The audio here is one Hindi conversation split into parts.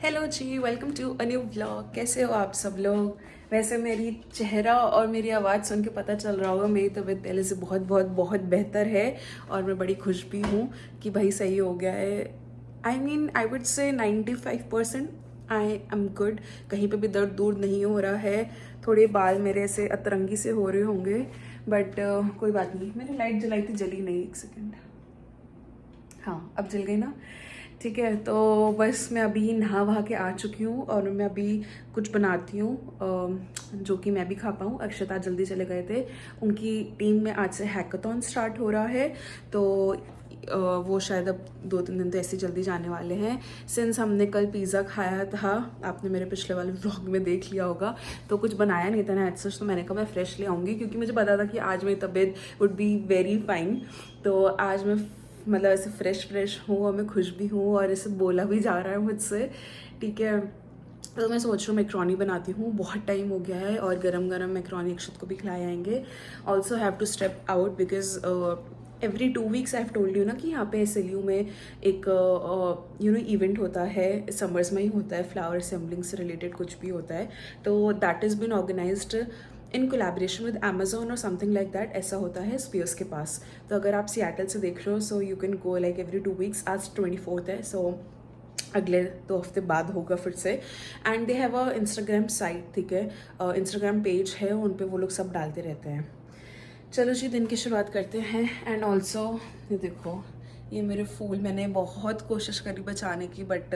हेलो जी, welcome to a new vlog. कैसे हो आप सब लोग? वैसे मेरी चेहरा और मेरी आवाज़ सुन के पता चल रहा होगा मेरी तबीयत पहले से बहुत बहुत बहुत बेहतर है और मैं बड़ी खुश भी हूँ कि भाई सही हो गया है। I would say 95% I am good. कहीं पे भी दर्द दूर नहीं हो रहा है। थोड़े बाल मेरे ऐसे अतरंगी से हो रहे होंगे बट कोई बात नहीं। मैंने लाइट जलाई थी, जली नहीं। एक सेकेंड, हाँ अब जल गई ना। ठीक है, तो बस मैं अभी नहा वहा के आ चुकी हूँ और मैं अभी कुछ बनाती हूँ जो कि मैं भी खा पाऊँ। अक्षता जल्दी चले गए थे, उनकी टीम में आज से हैकाथॉन स्टार्ट हो रहा है तो वो शायद अब 2-3 दिन तो ऐसे जल्दी जाने वाले हैं। सिंस हमने कल पिज़्ज़ा खाया था, आपने मेरे पिछले वाले व्लॉग में देख लिया होगा, तो कुछ बनाया नहीं था ना एज सच, तो मैंने कहा मैं फ्रेश ले आऊँगी क्योंकि मुझे पता था कि आज मेरी तबीयत वुड बी वेरी फाइन। तो आज मैं मतलब ऐसे फ्रेश हूँ और मैं खुश भी हूँ और ऐसे बोला भी जा रहा है मुझसे। ठीक है, तो मैं सोच रही हूँ मैक्रोनी बनाती हूँ, बहुत टाइम हो गया है और गरम गरम मैक्रोनी अक्षत को भी खिलाए आएंगे। Also have to step out because every 2 weeks I have told you ना कि यहाँ पे SLU में एक इवेंट होता है, समर्स में ही होता है, फ्लावर असेंबलिंग से रिलेटेड कुछ भी होता है। तो that is been organized in collaboration with Amazon और समथिंग लाइक दैट। ऐसा होता है स्पीयर्स के पास। तो अगर आप सियाटल से देख रहे हो so you can go like every 2 weeks. आज 24th है, सो अगले 2 हफ्ते बाद होगा फिर से। And they have a Instagram site, ठीक है, इंस्टाग्राम पेज है, उन पे वो लोग सब डालते रहते हैं। चलो जी, दिन की शुरुआत करते हैं। एंड ऑल्सो ये देखो, ये मेरे फूल, मैंने बहुत कोशिश करी बचाने की बट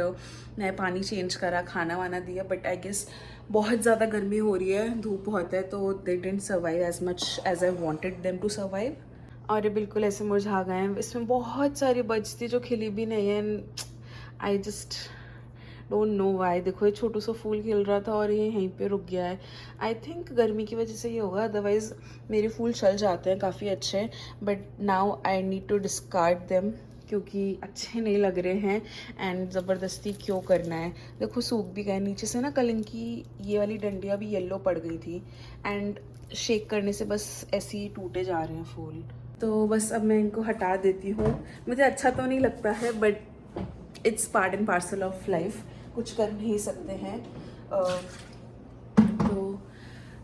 मैं पानी चेंज करा, खाना वाना दिया, बट आई गेस बहुत ज़्यादा गर्मी हो रही है, धूप बहुत है, तो they didn't survive as much as I wanted them to survive. और ये बिल्कुल ऐसे मुरझा गए हैं। इसमें बहुत सारी बचती जो खिली भी नहीं है। I just don't know why. देखो ये छोटू सा फूल खिल रहा था और ये यहीं पे रुक गया है। आई थिंक गर्मी की वजह से ये होगा, अदरवाइज मेरे फूल चल जाते हैं काफ़ी अच्छे। But now I need to discard them क्योंकि अच्छे नहीं लग रहे हैं एंड ज़बरदस्ती क्यों करना है। देखो सूख भी गए नीचे से ना, कल इनकी ये वाली डंडियाँ भी येलो पड़ गई थी एंड शेक करने से बस ऐसे ही टूटे जा रहे हैं फूल। तो बस अब मैं इनको हटा देती हूँ। मुझे अच्छा तो नहीं लगता है but it's part and parcel of life, कुछ कर नहीं सकते हैं। तो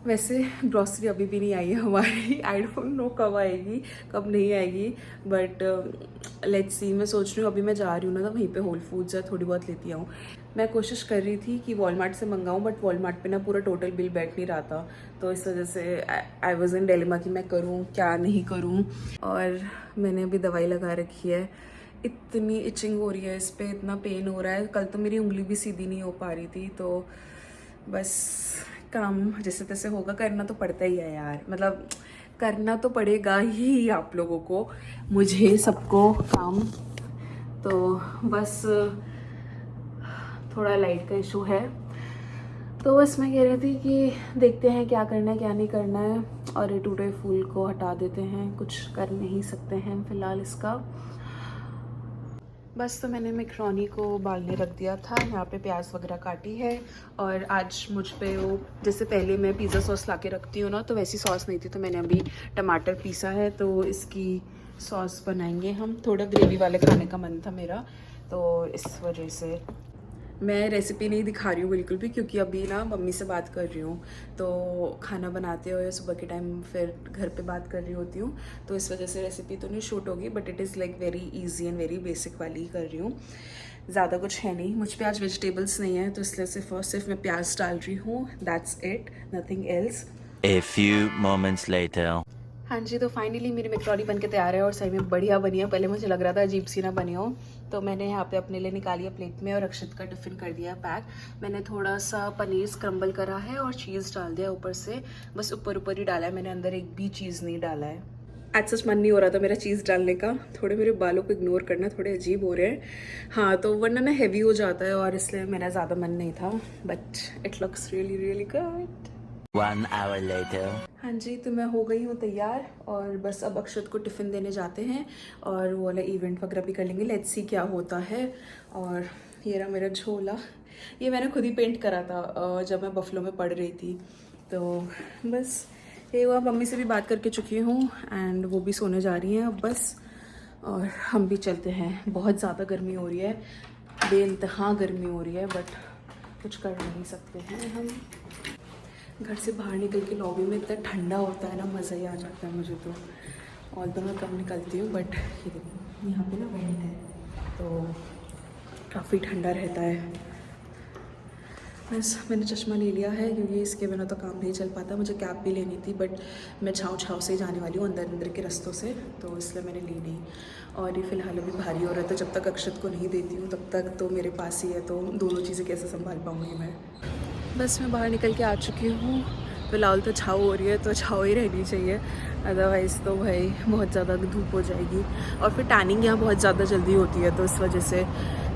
वैसे ग्रॉसरी अभी भी नहीं आई है हमारी। आई डोंट नो कब आएगी कब नहीं आएगी, बट लेट्स सी। मैं सोच रही हूँ अभी मैं जा रही हूँ ना, तो वहीं पे होल फूड्स है, थोड़ी बहुत लेती आऊँ। मैं कोशिश कर रही थी कि वॉलमार्ट से मंगाऊँ बट वॉलमार्ट पे ना पूरा टोटल बिल बैठ नहीं रहा था, तो इस वजह से आई वॉज इन डिलेमा कि मैं करूँ क्या नहीं करूँ। और मैंने अभी दवाई लगा रखी है, इतनी इचिंग हो रही है इस पर, इतना पेन हो रहा है। कल तो मेरी उंगली भी सीधी नहीं हो पा रही थी, तो बस काम जैसे तैसे होगा। करना तो पड़ता ही है यार, मतलब करना तो पड़ेगा ही आप लोगों को, मुझे, सबको काम। तो बस थोड़ा लाइट का इशू है, तो बस मैं कह रही थी कि देखते हैं क्या करना है क्या नहीं करना है और ये टूटे फूल को हटा देते हैं, कुछ कर नहीं सकते हैं फिलहाल इसका। बस तो मैंने मैक्रोनी को उबालने रख दिया था, यहाँ पे प्याज वगैरह काटी है। और आज मुझ पे वो, जैसे पहले मैं पिज़्ज़ा सॉस ला के रखती हूँ ना, तो वैसी सॉस नहीं थी, तो मैंने अभी टमाटर पीसा है, तो इसकी सॉस बनाएंगे हम। थोड़ा ग्रेवी वाले खाने का मन था मेरा, तो इस वजह से मैं रेसिपी नहीं दिखा रही हूँ बिल्कुल भी, क्योंकि अभी ना मम्मी से बात कर रही हूँ, तो खाना बनाते हुए सुबह के टाइम फिर घर पे बात कर रही होती हूँ, तो इस वजह से रेसिपी तो नहीं शूट होगी, but it is like very easy and very basic वाली ही कर रही हूँ। ज़्यादा कुछ है नहीं मुझ पे आज, वेजिटेबल्स नहीं है, तो इसलिए सिर्फ मैं प्याज डाल रही हूँ, that's it, nothing else. A few moments later. हाँ जी, तो फाइनली मेरी मैक्रोनी बन के तैयार है और सही में बढ़िया बनी है। पहले मुझे लग रहा था अजीब सी ना बनी हो, तो मैंने यहाँ पे अपने लिए निकाली है प्लेट में और अक्षत का टिफ़िन कर दिया पैक। मैंने थोड़ा सा पनीर स्क्रम्बल करा है और चीज़ डाल दिया ऊपर से, बस ऊपर ऊपर ही डाला है मैंने, अंदर एक भी चीज़ नहीं डाला है। आज सच मन नहीं हो रहा था मेरा चीज़ डालने का, थोड़े मेरे बालों को इग्नोर करना, थोड़े अजीब हो रहे हैं। हाँ, तो वरना ना हैवी हो जाता है और इसलिए मेरा ज़्यादा मन नहीं था, but it looks really really good. 1 hour later. हाँ जी, तो मैं हो गई हूँ तैयार और बस अब अक्षत को टिफ़िन देने जाते हैं और वो वाला इवेंट वगैरह भी कर लेंगे। लेट्स सी क्या होता है। और ये रहा मेरा झोला, ये मैंने खुद ही पेंट करा था जब मैं बफलो में पढ़ रही थी। तो बस ये हुआ, मम्मी से भी बात करके चुकी हूँ एंड वो भी सोने जा रही हैं अब बस, और हम भी चलते हैं। बहुत ज़्यादा गर्मी हो रही है, बेइंतहा गर्मी हो रही है, बट कुछ कर नहीं सकते हैं हम। घर से बाहर निकल के लॉबी में इतना ठंडा होता है ना, मज़ा ही आ जाता है मुझे तो। और तो मैं कम निकलती हूँ, बट ये देखो यहाँ पे ना वेंट है तो काफ़ी ठंडा रहता है। बस मैंने चश्मा ले लिया है क्योंकि इसके बिना तो काम नहीं चल पाता। मुझे कैब भी लेनी थी, बट मैं छाँव से ही जाने वाली हूँ, अंदर के रास्तों से, तो इसलिए मैंने ली नहीं। और ये फ़िलहाल अभी भारी हो रहा है, तो जब तक अक्षत को नहीं देती हूँ तब तक तो मेरे पास ही है, तो दोनों चीज़ें कैसे संभाल पाऊँगी मैं। बस मैं बाहर निकल के आ चुकी हूँ। फ़िलहाल तो छाँव हो रही है, तो छाँव ही रहनी चाहिए, अदरवाइज़ तो भाई बहुत ज़्यादा धूप हो जाएगी। और फिर टैनिंग यहाँ बहुत ज़्यादा जल्दी होती है, तो इस वजह से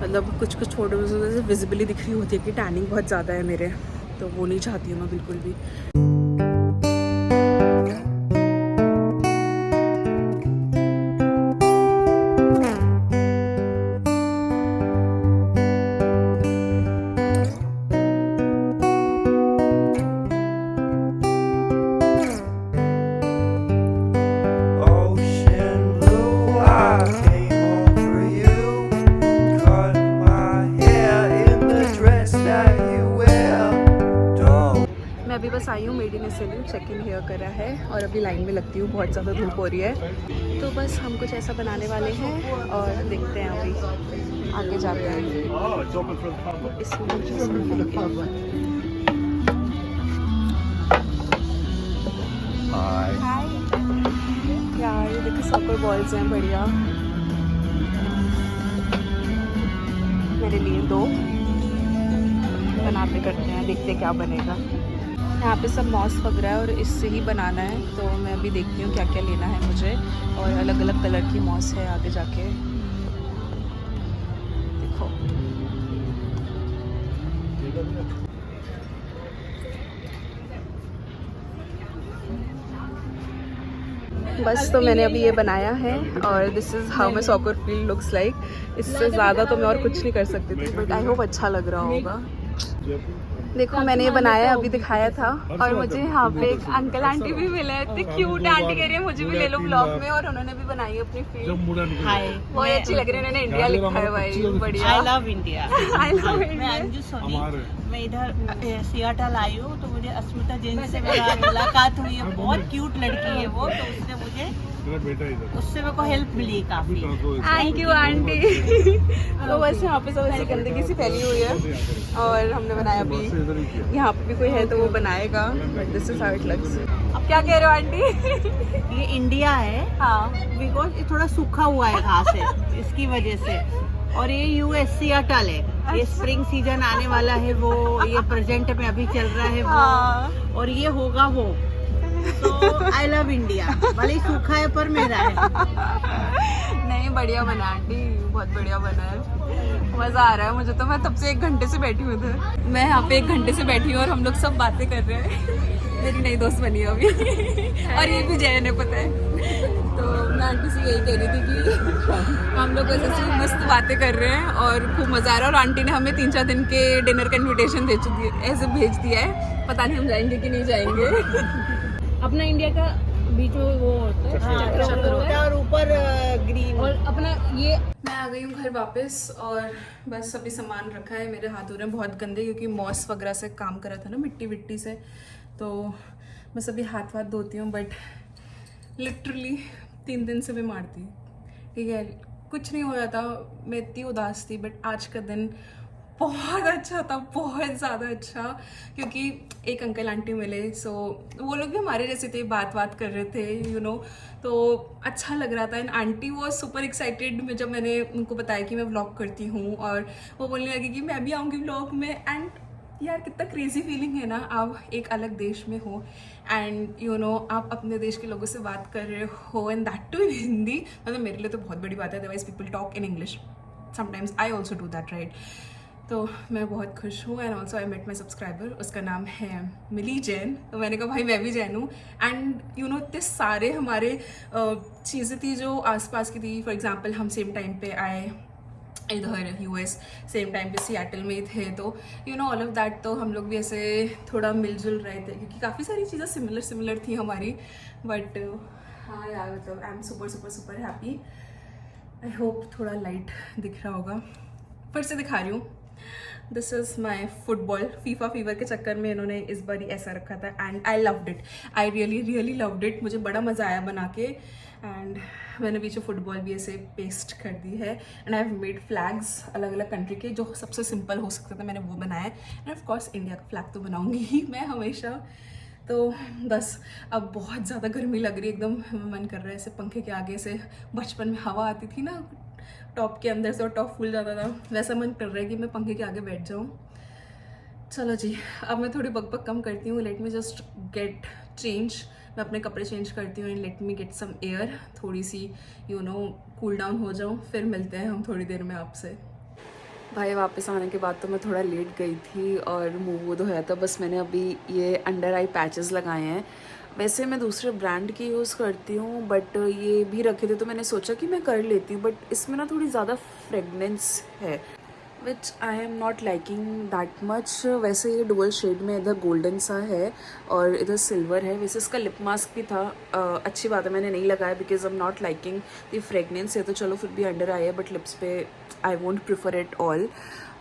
मतलब कुछ फोटोज़ से विजिबली दिख रही होती है कि टैनिंग बहुत ज़्यादा है मेरे, तो वो नहीं चाहती हूँ मैं बिल्कुल भी। अभी बस आई हूँ, made in salon check in hair करा है और अभी लाइन में लगती हूँ, बहुत ज़्यादा धूप हो रही है। तो बस हम कुछ ऐसा बनाने वाले हैं और देखते हैं अभी आगे जाते हैं। हाय यार, ये देखो सॉकर बॉल्स हैं बढ़िया, मेरे लिए 2 बनाते करते हैं, देखते क्या बनेगा। यहाँ पे सब मॉस पक रहा है और इससे ही बनाना है, तो मैं अभी देखती हूँ क्या क्या लेना है मुझे। और अलग अलग कलर की मॉस है आगे जाके, देखो। बस तो मैंने अभी ये बनाया है और this is how my soccer feel looks like. इससे ज़्यादा तो मैं और कुछ नहीं कर सकती थी, बट आई होप अच्छा लग रहा होगा। देखो मैंने ये बनाया, अभी दिखाया था, और मुझे यहाँ पे एक अंकल आंटी भी मिले, इतने क्यूट। आंटी कह रही है मुझे भी ले लो ब्लॉग में, और उन्होंने भी बनाई अपनी फील्ड। हाय, बहुत अच्छी लग रही है, उन्होंने इंडिया लिखा है भाई, बढ़िया। I love India, I love India. मैं इधर सियाटल आई हूँ, तो मुझे अस्मिता जैन से मुलाकात हुई है, बहुत क्यूट लड़की है वो, तो उससे मुझे उससे मेरे को हेल्प मिली काफी। Thank you aunty. तो बस यहाँ पे सब ऐसी गंदगी सी फैली हुई है और हमने बनाया, अभी यहाँ पे भी कोई है तो वो बनाएगा, but this is how it looks. अब क्या कह रहे हो आंटी? ये इंडिया है, हाँ, बिकॉज ये थोड़ा सूखा हुआ है घास है, इसकी वजह से। और ये यूएस सियाटल है, ये स्प्रिंग सीजन आने वाला है, वो ये प्रेजेंट में अभी चल रहा है वो, और ये होगा वो। तो आई लव इंडिया, भले ही सूखा है पर मेरा है। नहीं, बढ़िया बना आंटी, बहुत बढ़िया बना है, मज़ा आ रहा है मुझे तो। मैं तब से 1 घंटे से बैठी हूँ इधर, मैं यहाँ पे 1 घंटे से बैठी हूँ और हम लोग सब बातें कर रहे हैं। मेरी नई दोस्त बनी है अभी और ये भी जैन है, पता है। तो मैं आंटी से यही कह रही थी कि हम लोग ऐसे मस्त बातें कर रहे हैं और खूब मज़ा आ रहा है। और आंटी ने हमें 3-4 दिन के डिनर का इन्विटेशन दे चुकी है, ऐसे भेज दिया है, पता नहीं हम जाएंगे कि नहीं जाएंगे। अपना इंडिया का बीच में वो होता है और ऊपर ग्रीन, और अपना ये। मैं आ गई हूँ घर वापस और बस अभी सामान रखा है, मेरे हाथ हो रहे हैं बहुत गंदे क्योंकि मॉस वगैरह से काम करा था ना, मिट्टी विट्टी से, तो बस अभी हाथ वाथ धोती हूँ। बट लिटरली 3 दिन से बीमार थी, ठीक है, कुछ नहीं हो रहा था, मैं इतनी उदास थी, बट आज का दिन बहुत अच्छा था, बहुत ज़्यादा अच्छा, क्योंकि एक अंकल आंटी मिले, सो वो लोग भी हमारे जैसे थे, बात कर रहे थे, तो अच्छा लग रहा था। And aunty was super excited जब मैंने उनको बताया कि मैं व्लॉग करती हूँ, और वो बोलने लगी कि मैं भी आऊँगी व्लॉग में। एंड यार कितना क्रेजी फीलिंग है ना, आप एक अलग देश में हो एंड आप अपने देश के लोगों से बात कर रहे हो, and that too in Hindi, मतलब मेरे लिए तो बहुत बड़ी बात है, otherwise people talk in English sometimes, I also do that, right. तो मैं बहुत खुश हूँ। And also I met my subscriber, उसका नाम है मिली जैन, तो मैंने कहा भाई मैं भी जैन हूँ। एंड इतने सारे हमारे चीज़ें थी जो आसपास की थी। फॉर एग्जांपल हम सेम टाइम पे आए इधर यूएस, सेम टाइम पे सियाटल में ही थे, तो ऑल ऑफ दैट, तो हम लोग भी ऐसे थोड़ा मिलजुल रहे थे क्योंकि काफ़ी सारी चीज़ें सिमिलर थी हमारी। बट हाँ यार, मतलब I am super happy. I hope थोड़ा लाइट दिख रहा होगा, फिर से दिखा रही हूँ। This is my football. FIFA fever के चक्कर में इन्होंने इस बार ही ऐसा रखा था and I loved it. I really loved it. मुझे बड़ा मज़ा आया बना के। एंड मैंने पीछे फुटबॉल भी ऐसे पेस्ट कर दी है and I have made flags अलग अलग कंट्री के, जो सबसे सिंपल हो सकता था मैंने वो बनाया है। एंड ऑफ कोर्स इंडिया का फ्लैग तो बनाऊंगी ही मैं हमेशा। तो बस अब बहुत ज़्यादा गर्मी लग रही है, एकदम मन कर रहा है ऐसे पंखे के आगे से। बचपन में हवा आती थी ना टॉप के अंदर से और टॉप फूल जाता था, वैसा मन कर रहा है कि मैं पंखे के आगे बैठ जाऊँ। चलो जी, अब मैं थोड़ी बकबक कम करती हूँ। Let me just get change. मैं अपने कपड़े चेंज करती हूँ and let me get some air, थोड़ी सी कूल डाउन हो जाऊँ। फिर मिलते हैं हम थोड़ी देर में आपसे। भाई वापस आने के बाद तो मैं थोड़ा लेट गई थी और मुंह वो धोया था। बस मैंने अभी ये अंडर आई पैचेस लगाए हैं। वैसे मैं दूसरे ब्रांड की यूज़ करती हूँ बट ये भी रखे थे तो मैंने सोचा कि मैं कर लेती हूँ, बट इसमें ना थोड़ी ज़्यादा फ्रेगनेंस है which I am not liking that much. वैसे ये डुअल शेड में इधर गोल्डन सा है और इधर सिल्वर है। वैसे इसका लिप मास्क भी था, अच्छी बात है मैंने नहीं लगाया because I am not liking the fragrance है। तो चलो फिर भी अंडर आई है बट लिप्स पे I won't prefer it all.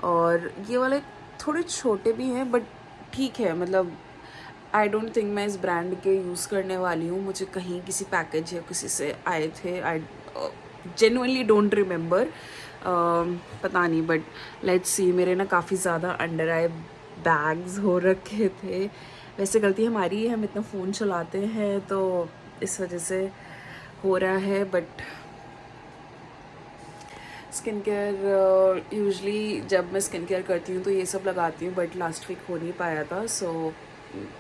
और ये वाले थोड़े छोटे भी हैं बट ठीक है, मतलब आई डोंट थिंक मैं इस ब्रांड के यूज़ करने वाली हूँ। मुझे कहीं किसी पैकेज या किसी से आए थे, आई जेन्युइनली डोंट रिमेंबर, पता नहीं। बट लेट्स सी, मेरे ना काफ़ी ज़्यादा अंडर आई बैग्स हो रखे थे। वैसे गलती हमारी है, हम इतना फ़ोन चलाते हैं तो इस वजह से हो रहा है। बट स्किन केयर यूजली जब मैं स्किन केयर करती हूँ तो ये सब लगाती हूँ, बट लास्ट वीक हो नहीं पाया था। सो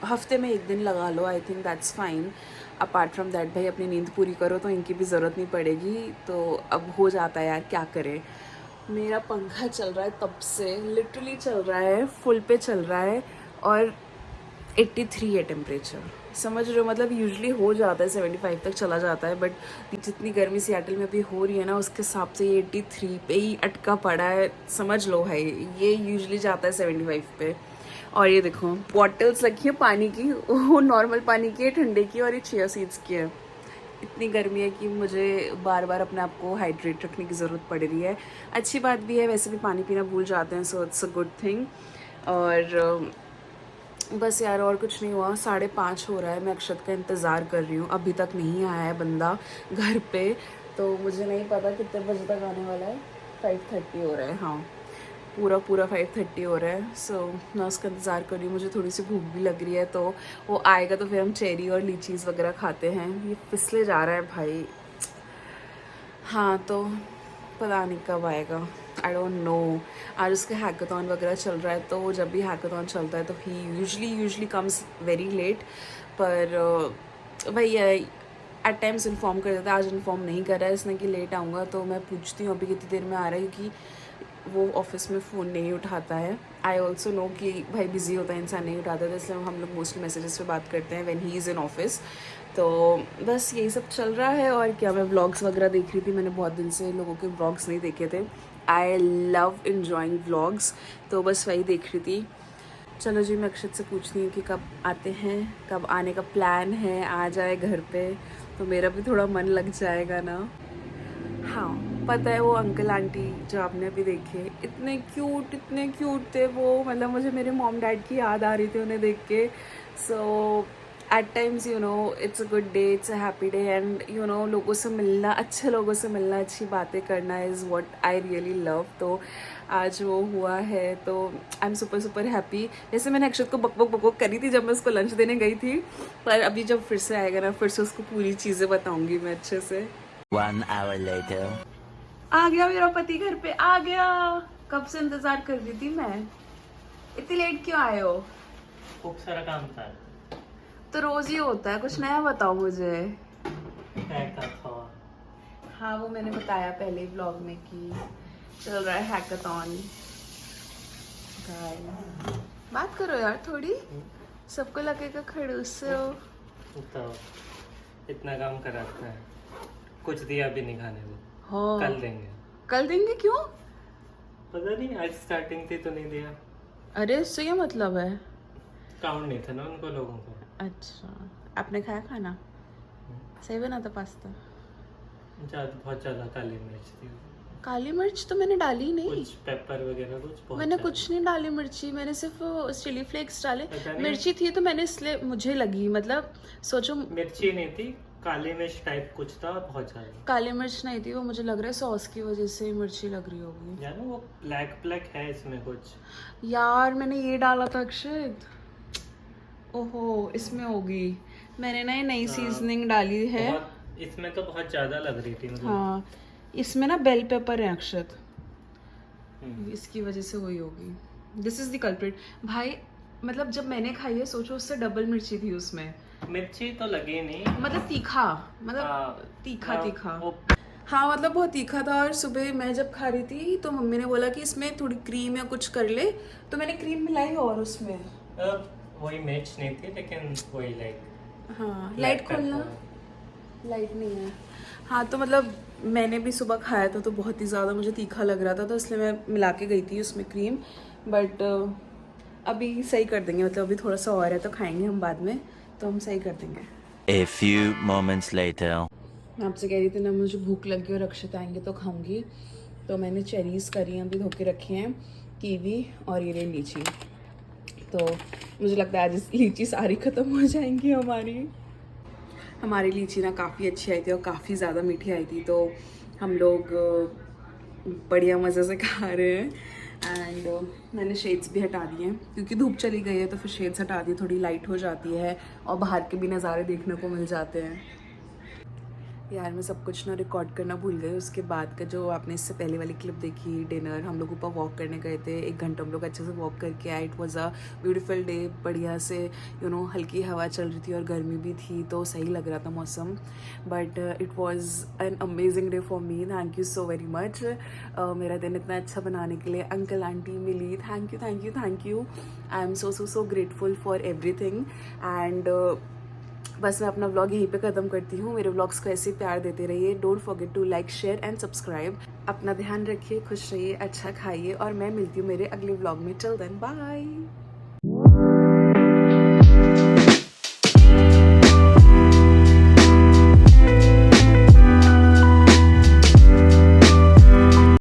हफ्ते में एक दिन लगा लो, I think that's fine. Apart from that भाई अपनी नींद पूरी करो तो इनकी भी ज़रूरत नहीं पड़ेगी। तो अब हो जाता है यार, क्या करें। मेरा पंखा चल रहा है तब से, लिटरली चल रहा है, फुल पे चल रहा है और 83 है टेम्परेचर, समझ रहे हो। मतलब यूजुअली हो जाता है 75 तक चला जाता है, बट जितनी गर्मी सियाटल में भी हो रही है ना उसके हिसाब से ये 83 पे ही अटका पड़ा है, समझ लो भाई। ये यूजुअली जाता है 75 पे। और ये देखो बॉटल्स रखी है पानी की, वो नॉर्मल पानी की है, ठंडे की, और ये चिया सीड्स की है। इतनी गर्मी है कि मुझे बार बार अपने आप को हाइड्रेट रखने की ज़रूरत पड़ रही है। अच्छी बात भी है, वैसे भी पानी पीना भूल जाते हैं, so it's a good thing. और बस यार और कुछ नहीं हुआ। 5:30 हो रहा है, मैं अक्षत का इंतज़ार कर रही हूँ, अभी तक नहीं आया है बंदा घर पे। तो मुझे नहीं पता कितने बजे तक आने वाला है। 5:30 हो रहा है, हाँ पूरा 5:30 हो रहा है। सो मैं उसका इंतज़ार कर रही हूँ। मुझे थोड़ी सी भूख भी लग रही है, तो वो आएगा तो फिर हम चेरी और लीचीज़ वगैरह खाते हैं। ये फिसले जा रहा है भाई। हाँ तो पता नहीं कब आएगा, आई डोंट नो। आज उसके हैकाथॉन वगैरह चल रहा है, तो जब भी हैकाथॉन चलता है तो ही यूजुअली कम्स वेरी लेट। पर भाई एट टाइम्स इन्फॉर्म कर देता है। आज इन्फॉर्म नहीं कर रहा है इसने कि लेट आऊँगा, तो मैं पूछती हूँ अभी कितनी देर में आ रहा है, क्योंकि वो ऑफिस में फ़ोन नहीं उठाता है। आई ऑल्सो नो कि भाई बिज़ी होता है इंसान, नहीं उठाता है, तो इसलिए हम लोग मोस्टली मैसेजेस पे बात करते हैं when he is in office. तो बस यही सब चल रहा है। और क्या, मैं व्लॉग्स वगैरह देख रही थी, मैंने बहुत दिन से लोगों के व्लॉग्स नहीं देखे थे। आई लव इन्जॉइंग व्लॉग्स, तो बस वही देख रही थी। चलो जी, मैं अक्षत से पूछती हूँ कि कब आते हैं, कब आने का प्लान है, आ जाए घर पे तो मेरा भी थोड़ा मन लग जाएगा ना। हाँ पता है, वो अंकल आंटी जो आपने अभी देखे, इतने क्यूट थे वो। मतलब मुझे मेरे मॉम डैड की याद आ रही थी उन्हें देख के। So at times it's a good day, it's a happy day, and लोगों से मिलना, अच्छे लोगों से मिलना, अच्छी बातें करना is what I really love. तो आज वो हुआ है तो आई एम सुपर हैप्पी। जैसे मैंने अक्षत को बकबक करी थी जब मैं उसको लंच देने गई थी, पर अभी जब फिर से आएगा ना, फिर से उसको पूरी चीज़ें बताऊँगी मैं अच्छे से। 1 hour later. आ गया मेरा पति, घर पे आ गया। कब से इंतजार कर रही थी मैं। इतनी लेट क्यों आए हो? खूब सारा काम था। तो रोज ही होता है, कुछ नया बताओ मुझे। हैकाथॉन। हाँ वो मैंने बताया पहले व्लॉग में कि चल रहा है हैकाथॉन। बात करो यार थोड़ी, सबको लगेगा खड़ूस से हो। तो इतना काम कराता है, कुछ दिया भी नहीं खाने को। हाँ कल देंगे। कल देंगे क्यों? पता नहीं, आज स्टार्टिंग थी तो नहीं दिया। अरे इससे क्या मतलब है? काउंट नहीं था ना उनको, लोगों को। अच्छा, आपने खाया खाना? सही बना था पास्ता? बहुत ज़्यादा काली मिर्च थी। काली मिर्च तो मैंने डाली ही नहीं, कुछ पेपर वगैरह कुछ बहुत मैंने ज़्यादा। कुछ नहीं डाली मिर्ची, मैंने सिर्फ चिली फ्लेक्स डाले। पता नहीं। मिर्ची थी तो मैंने इसलिए मुझे लगी, मतलब सोचो मिर्ची नहीं थी, काली मिर्च टाइप कुछ था बहुत ज़्यादा। काली मिर्च नहीं थी वो, मुझे लग रहा है सॉस की वजह से मिर्ची लग रही होगी। यार वो ब्लैक ब्लैक है इसमें कुछ। यार मैंने ये डाला था अक्षत, ओहो इसमें होगी, मैंने ना ये नई हाँ, सीजनिंग डाली है। इसमें तो बहुत ज़्यादा लग रही थी मतलब। हाँ इसमें ना बेल पेपर है अक्षत, हम्म। इसकी वजह से वही होगी। दिस इज द कल्प्रिट भाई, मतलब जब मैंने खाई है सोचो उससे डबल मिर्ची थी उसमें, मिर्ची तो लगी नहीं। मतलब तीखा, मतलब हाँ, तीखा हाँ, तीखा। वो हाँ मतलब बहुत तीखा था। और सुबह मैं जब खा रही थी तो मम्मी ने बोला कि इसमें थोड़ी क्रीम या कुछ कर ले, तो मैंने क्रीम मिलाई और उसमें वही मिर्च नहीं थी लेकिन वही लाइक। हाँ लाइट खोलना, लाइट नहीं है। हाँ तो मतलब मैंने भी सुबह खाया था तो बहुत ही ज़्यादा मुझे तीखा लग रहा था, तो इसलिए मैं मिला के गई थी उसमें क्रीम। बट अभी सही कर देंगे, मतलब अभी थोड़ा सा और है तो खाएंगे हम बाद में, तो हम सही कर देंगे। A few moments later. मैं आपसे कह रही थी ना मुझे भूख लगी और अक्षत आएंगे तो खाऊंगी, तो मैंने चेरीज करी हैं अभी धो के रखी हैं, कीवी और ये लीची। तो मुझे लगता है आज लीची सारी ख़त्म हो जाएंगी हमारी लीची ना काफ़ी अच्छी आई थी और काफ़ी ज़्यादा मीठी आई थी, तो हम लोग बढ़िया मज़े से खा रहे हैं। एंड मैंने शेड्स भी हटा दिए हैं क्योंकि धूप चली गई है, तो फिर शेड्स हटा दी, थोड़ी लाइट हो जाती है और बाहर के भी नज़ारे देखने को मिल जाते हैं। यार मैं सब कुछ ना रिकॉर्ड करना भूल गई, उसके बाद का जो आपने इससे पहले वाली क्लिप देखी डिनर, हम लोग ऊपर वॉक करने गए थे, 1 घंटा हम लोग अच्छे से वॉक करके आए। It was a beautiful day, बढ़िया से हल्की हवा चल रही थी और गर्मी भी थी तो सही लग रहा था मौसम। But it was an amazing day for me, thank you so very much. मेरा दिन इतना अच्छा बनाने के लिए अंकल आंटी मिली, thank you thank you thank you. I am so grateful for everything. And बस मैं अपना व्लॉग यहीं पे ख़त्म करती हूँ। मेरे व्लॉग्स को ऐसे प्यार देते रहिए। Don't forget to like share and subscribe. अपना ध्यान रखिए, खुश रहिए, अच्छा खाइए और मैं मिलती हूँ मेरे अगले व्लॉग में। Till then bye.